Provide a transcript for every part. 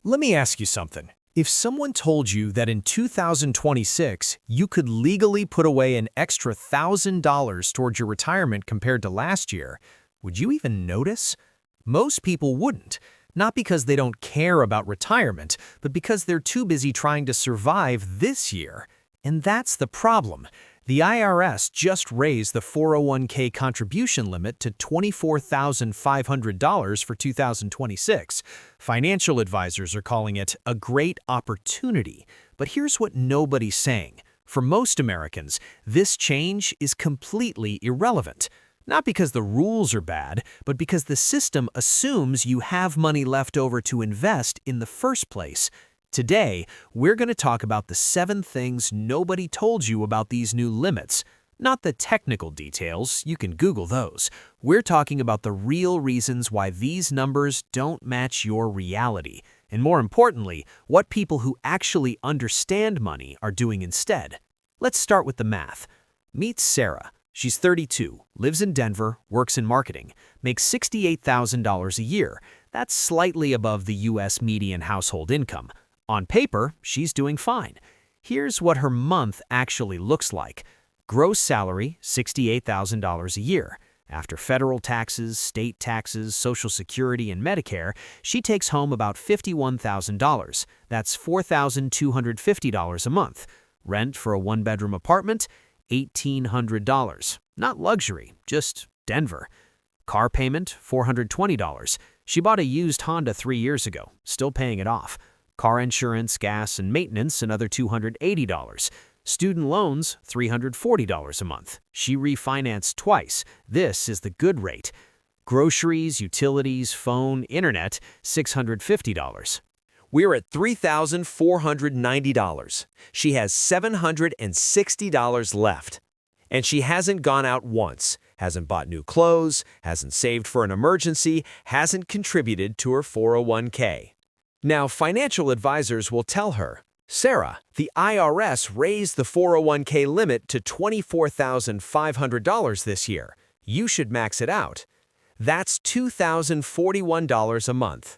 Let me ask you something. If someone told you that in 2026 you could legally put away an extra $1,000 towards your retirement compared to last year, would you even notice? Most people wouldn't, not because they don't care about retirement, but because they're too busy trying to survive this year. And that's the problem. The IRS just raised the 401k contribution limit to $24,500 for 2026. Financial advisors are calling it a great opportunity. But here's what nobody's saying. For most Americans, this change is completely irrelevant. Not because the rules are bad, but because the system assumes you have money left over to invest in the first place. Today, we're going to talk about the 7 things nobody told you about these new limits. Not the technical details, you can Google those. We're talking about the real reasons why these numbers don't match your reality. And more importantly, what people who actually understand money are doing instead. Let's start with the math. Meet Sarah. She's 32, lives in Denver, works in marketing, makes $68,000 a year. That's slightly above the U.S. median household income. On paper, she's doing fine. Here's what her month actually looks like. Gross salary, $68,000 a year. After federal taxes, state taxes, Social Security, and Medicare, she takes home about $51,000. That's $4,250 a month. Rent for a one-bedroom apartment, $1,800. Not luxury, just Denver. Car payment, $420. She bought a used Honda 3 years ago, still paying it off. Car insurance, gas, and maintenance, another $280. Student loans, $340 a month. She refinanced twice. This is the good rate. Groceries, utilities, phone, internet, $650. We're at $3,490. She has $760 left. And she hasn't gone out once, hasn't bought new clothes, hasn't saved for an emergency, hasn't contributed to her 401k. Now, financial advisors will tell her, Sarah, the IRS raised the 401k limit to $24,500 this year. You should max it out. That's $2,041 a month.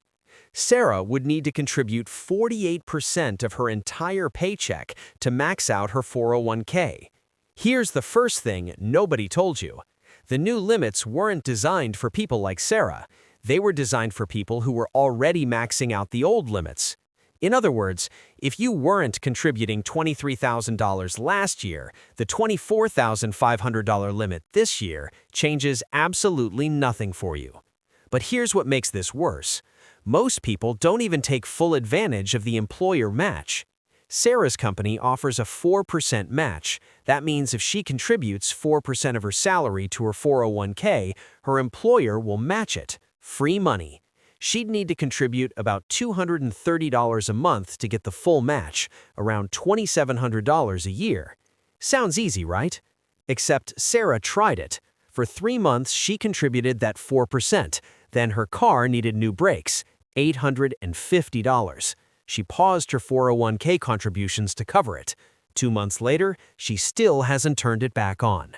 Sarah would need to contribute 48% of her entire paycheck to max out her 401k. Here's the first thing nobody told you. The new limits weren't designed for people like Sarah. They were designed for people who were already maxing out the old limits. In other words, if you weren't contributing $23,000 last year, the $24,500 limit this year changes absolutely nothing for you. But here's what makes this worse. Most people don't even take full advantage of the employer match. Sarah's company offers a 4% match. That means if she contributes 4% of her salary to her 401k, her employer will match it. Free money. She'd need to contribute about $230 a month to get the full match, around $2,700 a year. Sounds easy, right? Except Sarah tried it. For 3 months, she contributed that 4%. Then her car needed new brakes, $850. She paused her 401k contributions to cover it. 2 months later, she still hasn't turned it back on.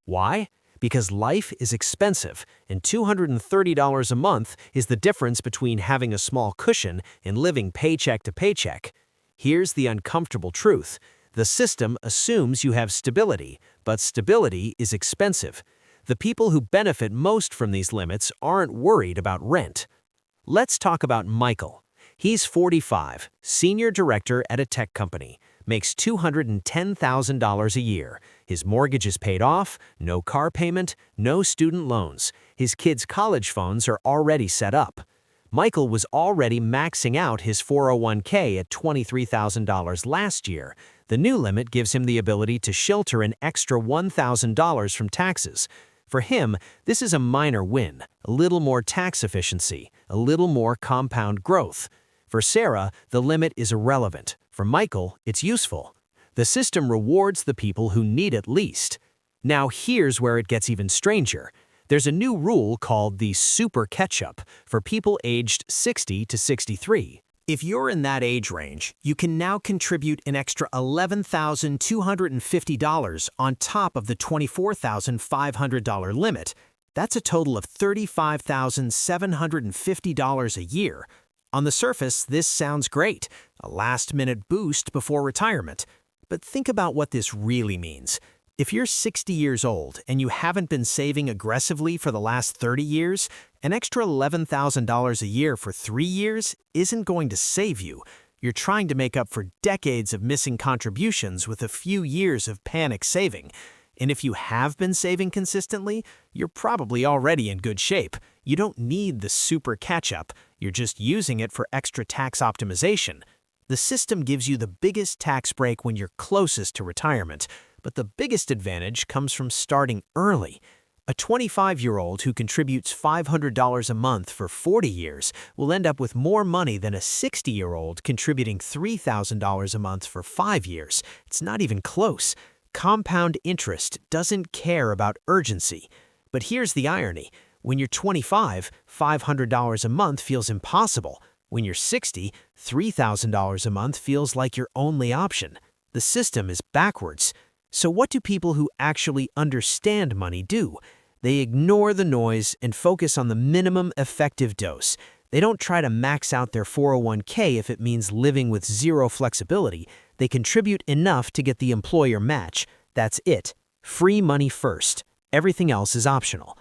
Why? Because life is expensive, and $230 a month is the difference between having a small cushion and living paycheck to paycheck. Here's the uncomfortable truth. The system assumes you have stability, but stability is expensive. The people who benefit most from these limits aren't worried about rent. Let's talk about Michael. He's 45, senior director at a tech company, makes $210,000 a year. His mortgage is paid off, no car payment, no student loans. His kids' college funds are already set up. Michael was already maxing out his 401k at $23,000 last year. The new limit gives him the ability to shelter an extra $1,000 from taxes. For him, this is a minor win, a little more tax efficiency, a little more compound growth. For Sarah, the limit is irrelevant. For Michael, it's useful. The system rewards the people who need it least. Now here's where it gets even stranger. There's a new rule called the super catch-up for people aged 60 to 63. If you're in that age range, you can now contribute an extra $11,250 on top of the $24,500 limit. That's a total of $35,750 a year. On the surface, this sounds great, a last-minute boost before retirement. But think about what this really means. If you're 60 years old and you haven't been saving aggressively for the last 30 years, an extra $11,000 a year for 3 years isn't going to save you. You're trying to make up for decades of missing contributions with a few years of panic saving. And if you have been saving consistently, you're probably already in good shape. You don't need the super catch-up. You're just using it for extra tax optimization. The system gives you the biggest tax break when you're closest to retirement, but the biggest advantage comes from starting early. A 25-year-old who contributes $500 a month for 40 years will end up with more money than a 60-year-old contributing $3,000 a month for 5 years. It's not even close. Compound interest doesn't care about urgency. But here's the irony. When you're 25, $500 a month feels impossible. When you're 60, $3,000 a month feels like your only option. The system is backwards. So what do people who actually understand money do? They ignore the noise and focus on the minimum effective dose. They don't try to max out their 401k if it means living with zero flexibility. They contribute enough to get the employer match. That's it. Free money first. Everything else is optional.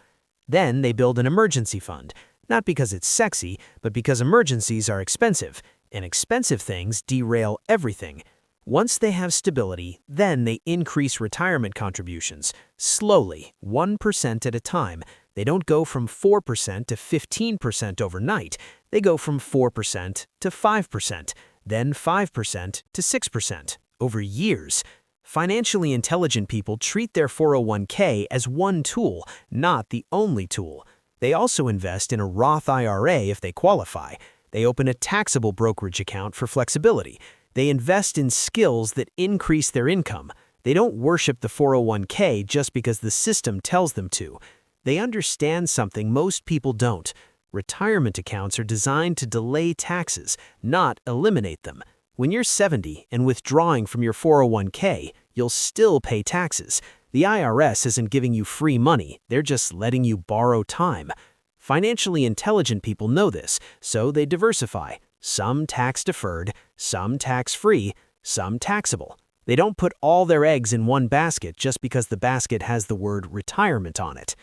Then they build an emergency fund. Not because it's sexy, but because emergencies are expensive, and expensive things derail everything. Once they have stability, then they increase retirement contributions, slowly, 1% at a time. They don't go from 4% to 15% overnight. They go from 4% to 5%, then 5% to 6%, over years. Financially intelligent people treat their 401k as one tool, not the only tool. They also invest in a Roth IRA if they qualify. They open a taxable brokerage account for flexibility. They invest in skills that increase their income. They don't worship the 401k just because the system tells them to. They understand something most people don't. Retirement accounts are designed to delay taxes, not eliminate them. When you're 70 and withdrawing from your 401k, you'll still pay taxes. The IRS isn't giving you free money, they're just letting you borrow time. Financially intelligent people know this, so they diversify. Some tax-deferred, some tax-free, some taxable. They don't put all their eggs in one basket just because the basket has the word retirement on it.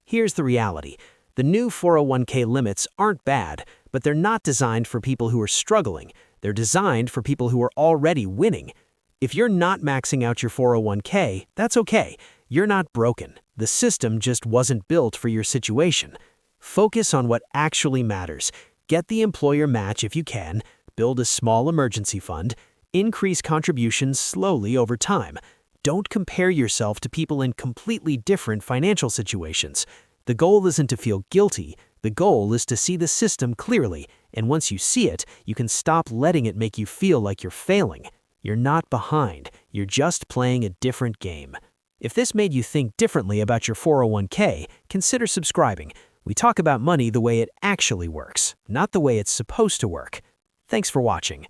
Here's the reality. The new 401k limits aren't bad, but they're not designed for people who are struggling. They're designed for people who are already winning. If you're not maxing out your 401k, that's okay. You're not broken. The system just wasn't built for your situation. Focus on what actually matters. Get the employer match if you can, build a small emergency fund, increase contributions slowly over time. Don't compare yourself to people in completely different financial situations. The goal isn't to feel guilty. The goal is to see the system clearly, and once you see it, you can stop letting it make you feel like you're failing. You're not behind. You're just playing a different game. If this made you think differently about your 401k, consider subscribing. We talk about money the way it actually works, not the way it's supposed to work. Thanks for watching.